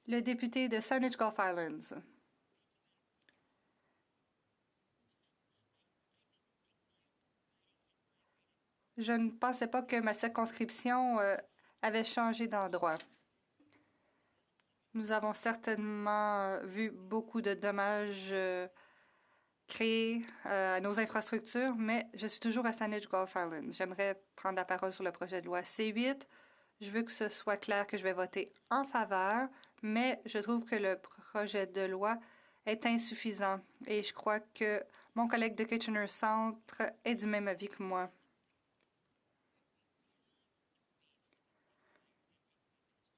Le député de Saanich Gulf Islands. Je ne pensais pas que ma circonscription avait changé d'endroit. Nous avons certainement vu beaucoup de dommages créés à nos infrastructures, mais je suis toujours à Saanich Gulf Islands. J'aimerais prendre la parole sur le projet de loi C8. Je veux que ce soit clair que je vais voter en faveur, mais je trouve que le projet de loi est insuffisant et je crois que mon collègue de Kitchener Centre est du même avis que moi.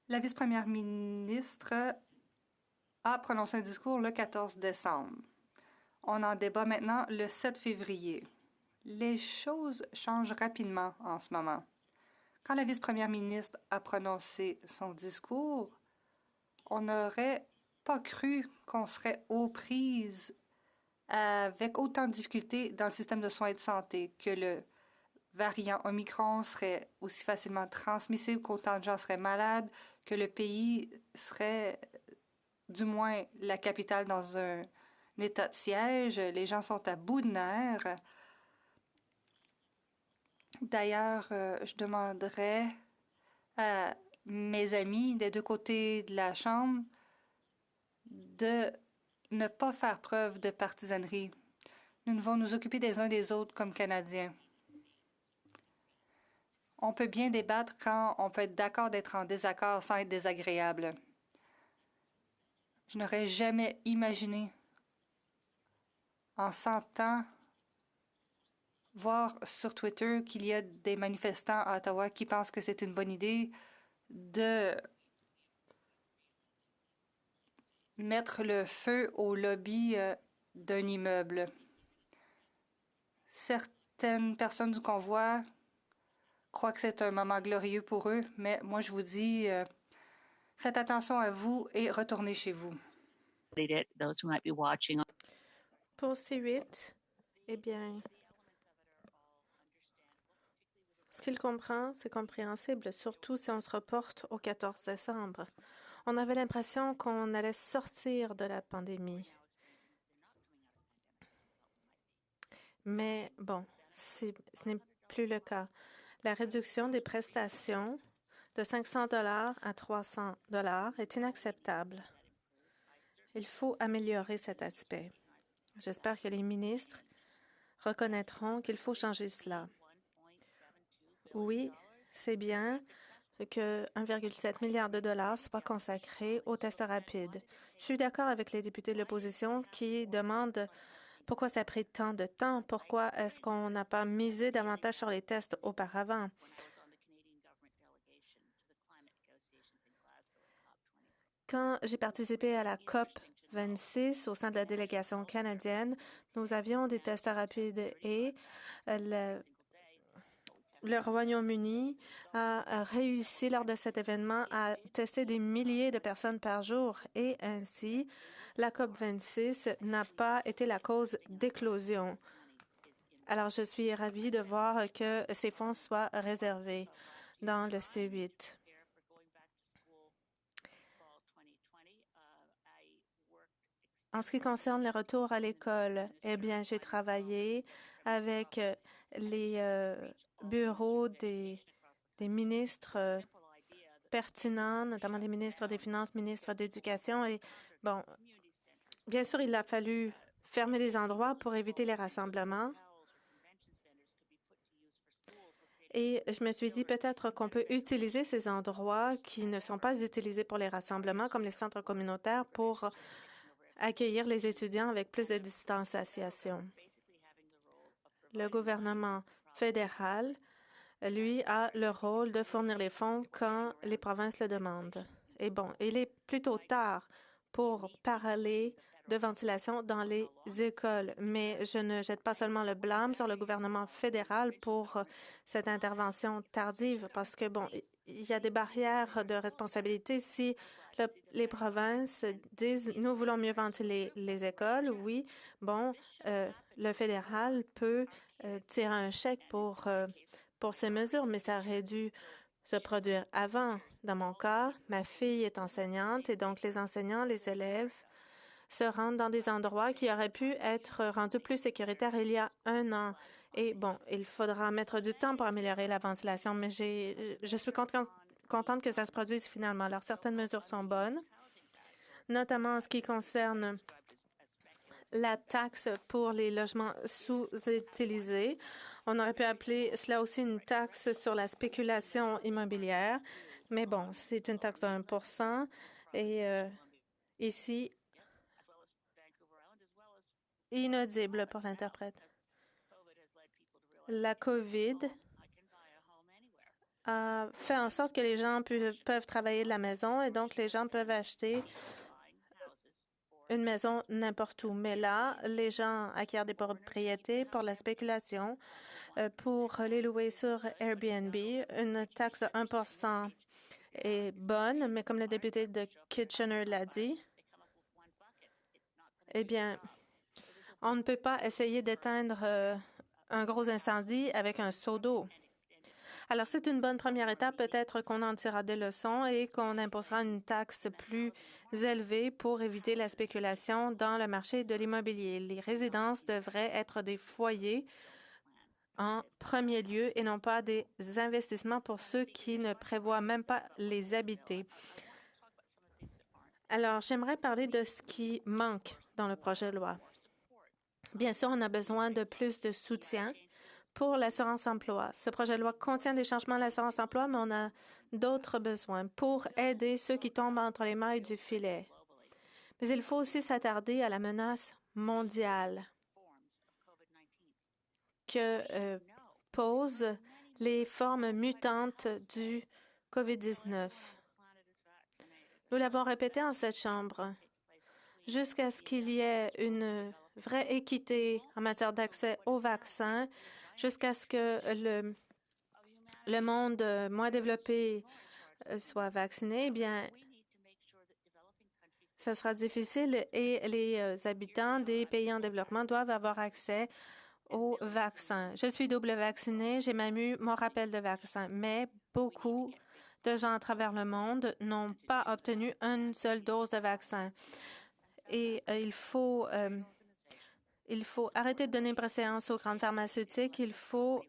La vice-première ministre a prononcé un discours le 14 décembre. On en débat maintenant le 7 février. Les choses changent rapidement en ce moment. Quand la vice-première ministre a prononcé son discours, on n'aurait pas cru qu'on serait aux prises avec autant de difficultés dans le système de soins et de santé, que le variant Omicron serait aussi facilement transmissible, qu'autant de gens seraient malades, que le pays serait, du moins la capitale, dans un état de siège. Les gens sont à bout de nerfs. D'ailleurs, je demanderais à mes amis des deux côtés de la Chambre de ne pas faire preuve de partisanerie. Nous devons nous occuper des uns des autres comme Canadiens. On peut bien débattre quand on peut être d'accord d'être en désaccord sans être désagréable. Je n'aurais jamais imaginé, en 100 ans, voir sur Twitter qu'il y a des manifestants à Ottawa qui pensent que c'est une bonne idée de mettre le feu au lobby d'un immeuble. Certaines personnes du convoi croient que c'est un moment glorieux pour eux, mais moi je vous dis, faites attention à vous et retournez chez vous. Pour C8, eh bien, ce qu'il comprend, c'est compréhensible, surtout si on se reporte au 14 décembre. On avait l'impression qu'on allait sortir de la pandémie. Mais bon, ce n'est plus le cas. La réduction des prestations de 500 à 300 est inacceptable. Il faut améliorer cet aspect. J'espère que les ministres reconnaîtront qu'il faut changer cela. Oui, c'est bien que 1,7 milliard de dollars soit consacré aux tests rapides. Je suis d'accord avec les députés de l'opposition qui demandent pourquoi ça a pris tant de temps, pourquoi est-ce qu'on n'a pas misé davantage sur les tests auparavant. Quand j'ai participé à la COP 26 au sein de la délégation canadienne, nous avions des tests rapides et le Royaume-Uni a réussi lors de cet événement à tester des milliers de personnes par jour et ainsi, la COP26 n'a pas été la cause d'éclosion. Alors, je suis ravie de voir que ces fonds soient réservés dans le C8. En ce qui concerne le retour à l'école, eh bien, j'ai travaillé avec les bureaux des ministres pertinents, notamment des ministres des Finances, ministres d'Éducation. Et bon, bien sûr, il a fallu fermer des endroits pour éviter les rassemblements. Et je me suis dit peut-être qu'on peut utiliser ces endroits qui ne sont pas utilisés pour les rassemblements, comme les centres communautaires, pour accueillir les étudiants avec plus de distanciation. Le gouvernement fédéral, lui, a le rôle de fournir les fonds quand les provinces le demandent. Et bon, il est plutôt tard pour parler de ventilation dans les écoles, mais je ne jette pas seulement le blâme sur le gouvernement fédéral pour cette intervention tardive, parce que, bon, il y a des barrières de responsabilité. Si les provinces disent « nous voulons mieux ventiler les écoles », oui, bon, le fédéral peut tirer un chèque pour ces mesures, mais ça aurait dû se produire avant. Dans mon cas, ma fille est enseignante et donc les enseignants, les élèves se rendent dans des endroits qui auraient pu être rendus plus sécuritaires il y a un an. Et bon, il faudra mettre du temps pour améliorer la ventilation, mais je suis contente que ça se produise finalement. Alors, certaines mesures sont bonnes, notamment en ce qui concerne la taxe pour les logements sous-utilisés. On aurait pu appeler cela aussi une taxe sur la spéculation immobilière, mais bon, c'est une taxe de 1 et ici, inaudible pour l'interprète. La COVID a fait en sorte que les gens peuvent travailler de la maison et donc les gens peuvent acheter une maison n'importe où. Mais là, les gens acquièrent des propriétés pour la spéculation, pour les louer sur Airbnb. Une taxe de 1 est bonne, mais comme le député de Kitchener l'a dit, eh bien, on ne peut pas essayer d'éteindre un gros incendie avec un seau d'eau. Alors, c'est une bonne première étape. Peut-être qu'on en tirera des leçons et qu'on imposera une taxe plus élevée pour éviter la spéculation dans le marché de l'immobilier. Les résidences devraient être des foyers en premier lieu et non pas des investissements pour ceux qui ne prévoient même pas les habiter. Alors, j'aimerais parler de ce qui manque dans le projet de loi. Bien sûr, on a besoin de plus de soutien pour l'assurance-emploi. Ce projet de loi contient des changements à l'assurance-emploi, mais on a d'autres besoins pour aider ceux qui tombent entre les mailles du filet. Mais il faut aussi s'attarder à la menace mondiale que posent les formes mutantes du COVID-19. Nous l'avons répété en cette Chambre. Jusqu'à ce qu'il y ait une vraie équité en matière d'accès aux vaccins, jusqu'à ce que le monde moins développé soit vacciné, eh bien, ce sera difficile et les habitants des pays en développement doivent avoir accès aux vaccins. Je suis double vaccinée, j'ai même eu mon rappel de vaccin, mais beaucoup de gens à travers le monde n'ont pas obtenu une seule dose de vaccin. Et il faut arrêter de donner préséance aux grandes pharmaceutiques. Il faut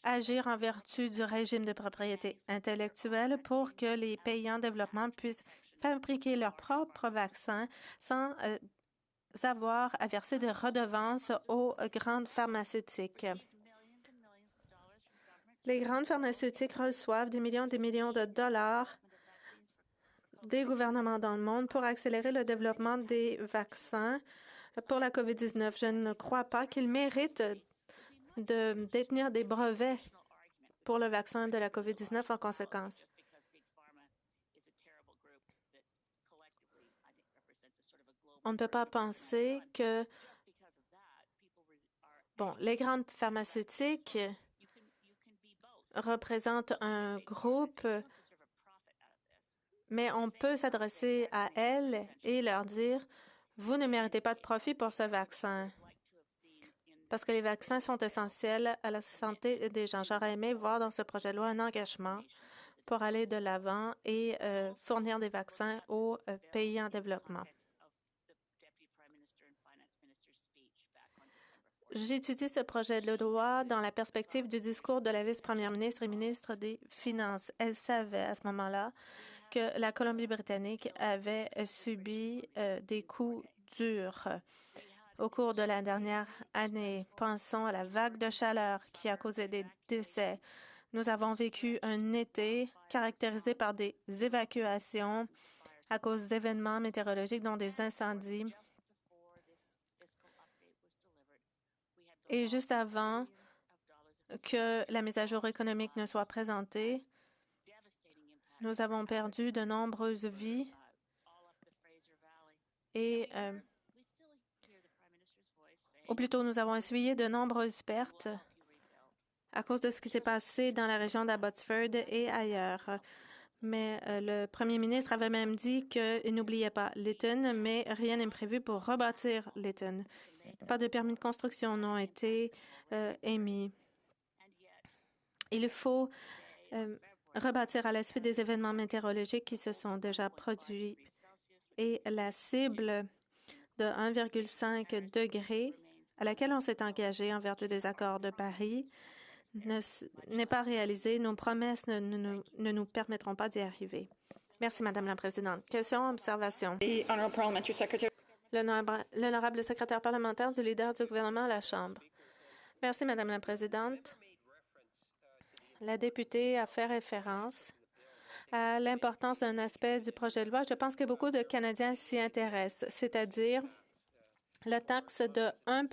agir en vertu du régime de propriété intellectuelle pour que les pays en développement puissent fabriquer leurs propres vaccins sans avoir à verser des redevances aux grandes pharmaceutiques. Les grandes pharmaceutiques reçoivent des millions de dollars des gouvernements dans le monde pour accélérer le développement des vaccins pour la COVID-19. Je ne crois pas qu'ils méritent de détenir des brevets pour le vaccin de la COVID-19 en conséquence. On ne peut pas penser que, les grandes pharmaceutiques représentent un groupe, mais on peut s'adresser à elles et leur dire, vous ne méritez pas de profit pour ce vaccin. Parce que les vaccins sont essentiels à la santé des gens. J'aurais aimé voir dans ce projet de loi un engagement pour aller de l'avant et fournir des vaccins aux pays en développement. J'étudie ce projet de loi dans la perspective du discours de la vice-première ministre et ministre des Finances. Elle savait à ce moment-là que la Colombie-Britannique avait subi des coups durs au cours de la dernière année. Pensons à la vague de chaleur qui a causé des décès. Nous avons vécu un été caractérisé par des évacuations à cause d'événements météorologiques, dont des incendies. Et juste avant que la mise à jour économique ne soit présentée, nous avons perdu de nombreuses vies et, ou plutôt, nous avons essuyé de nombreuses pertes à cause de ce qui s'est passé dans la région d'Abbotsford et ailleurs. Mais le premier ministre avait même dit qu'il n'oubliait pas Lytton, mais rien n'est prévu pour rebâtir Lytton. Pas de permis de construction n'ont été émis. Il faut rebâtir à la suite des événements météorologiques qui se sont déjà produits. Et la cible de 1,5 degré à laquelle on s'est engagé en vertu des accords de Paris n'est pas réalisée. Nos promesses ne nous permettront pas d'y arriver. Merci, Madame la Présidente. Questions, observations? L'honorable secrétaire parlementaire du leader du gouvernement à la Chambre. Merci, Madame la Présidente. La députée a fait référence à l'importance d'un aspect du projet de loi. Je pense que beaucoup de Canadiens s'y intéressent, c'est-à-dire la taxe de 1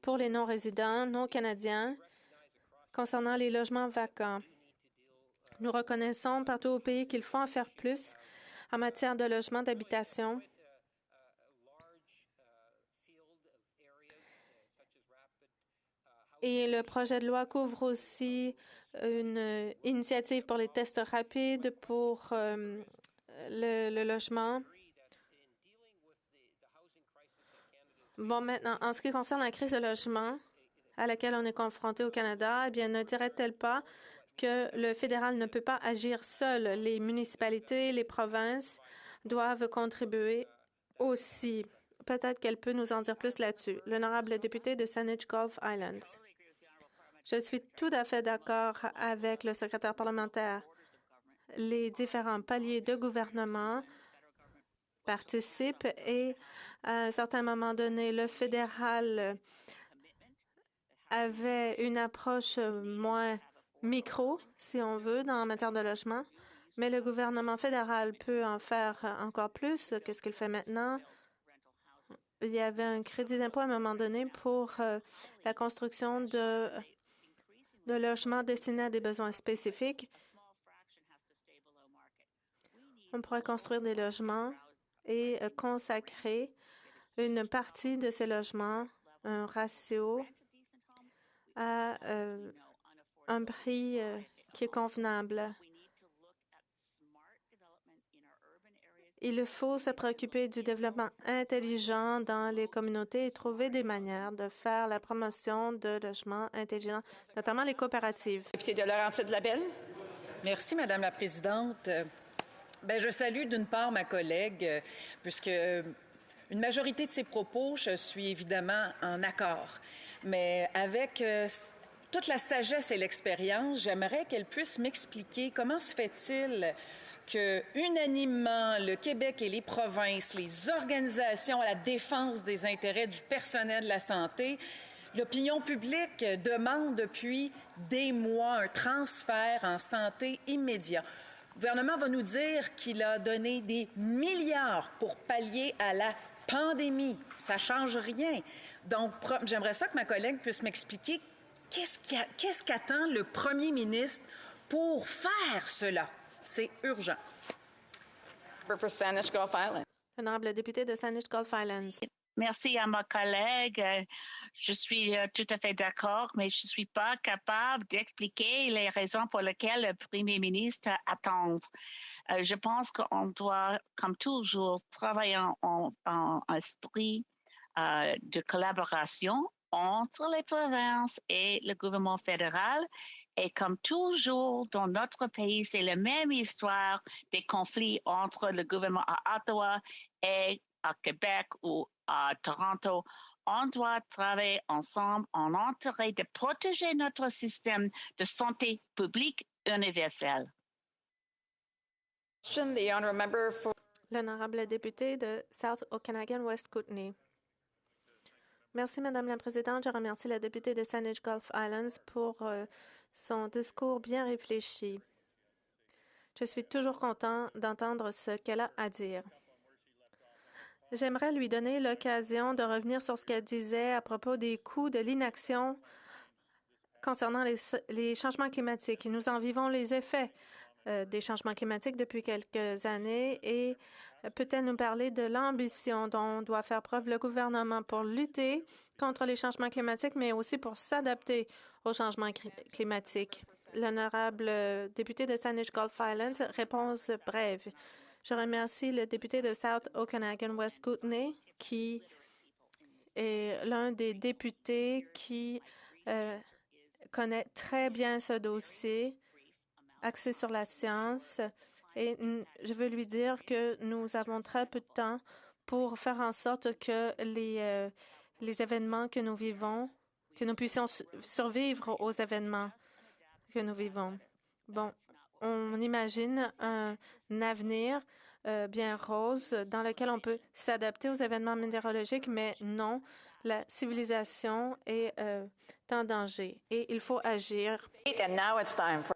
pour les non-résidents, non-canadiens, concernant les logements vacants. Nous reconnaissons partout au pays qu'il faut en faire plus en matière de logement d'habitation. Et le projet de loi couvre aussi une initiative pour les tests rapides pour le logement. Bon, maintenant, en ce qui concerne la crise de logement à laquelle on est confronté au Canada, eh bien, ne dirait-elle pas que le fédéral ne peut pas agir seul? Les municipalités, les provinces doivent contribuer aussi. Peut-être qu'elle peut nous en dire plus là-dessus. L'honorable député de Saanich Gulf Islands. Je suis tout à fait d'accord avec le secrétaire parlementaire. Les différents paliers de gouvernement participent et, à un certain moment donné, le fédéral avait une approche moins micro, si on veut, en matière de logement, mais le gouvernement fédéral peut en faire encore plus que ce qu'il fait maintenant. Il y avait un crédit d'impôt à un moment donné pour la construction de logements destinés à des besoins spécifiques. On pourrait construire des logements et consacrer une partie de ces logements, un ratio, à un prix qui est convenable. Il faut se préoccuper du développement intelligent dans les communautés et trouver des manières de faire la promotion de logements intelligents, notamment les coopératives. Député de Laurentides-Labelle. Merci, Madame la Présidente. Je salue d'une part ma collègue, puisque une majorité de ses propos, je suis évidemment en accord. Mais avec toute la sagesse et l'expérience, j'aimerais qu'elle puisse m'expliquer comment se fait-il que, unanimement, le Québec et les provinces, les organisations à la défense des intérêts du personnel de la santé, l'opinion publique demande depuis des mois un transfert en santé immédiat. Le gouvernement va nous dire qu'il a donné des milliards pour pallier à la pandémie. Ça ne change rien. Donc, j'aimerais ça que ma collègue puisse m'expliquer qu'est-ce qu'attend le premier ministre pour faire cela. C'est urgent. Honorable député de Saanich Gulf Islands. Merci à ma collègue. Je suis tout à fait d'accord, mais je ne suis pas capable d'expliquer les raisons pour lesquelles le Premier ministre attend. Je pense qu'on doit, comme toujours, travailler en esprit de collaboration entre les provinces et le gouvernement fédéral. Et comme toujours dans notre pays, c'est la même histoire des conflits entre le gouvernement à Ottawa et à Québec ou à Toronto. On doit travailler ensemble en intérêt de protéger notre système de santé publique universelle. L'honorable député de South Okanagan-West Kootenay. Merci, Madame la Présidente. Je remercie la députée de Saanich Gulf Islands pour son discours bien réfléchi. Je suis toujours content d'entendre ce qu'elle a à dire. J'aimerais lui donner l'occasion de revenir sur ce qu'elle disait à propos des coûts de l'inaction concernant les changements climatiques. Nous en vivons les effets des changements climatiques depuis quelques années et peut-elle nous parler de l'ambition dont doit faire preuve le gouvernement pour lutter contre les changements climatiques, mais aussi pour s'adapter aux changements climatiques? L'honorable député de Saanich Gulf Islands, réponse brève. Je remercie le député de South Okanagan-West Kootenay, qui est l'un des députés qui connaît très bien ce dossier. axé sur la science et je veux lui dire que nous avons très peu de temps pour faire en sorte que les événements que nous vivons, que nous puissions survivre aux événements que nous vivons. Bon, on imagine un avenir bien rose dans lequel on peut s'adapter aux événements météorologiques, mais non, la civilisation est en danger et il faut agir. And now it's time for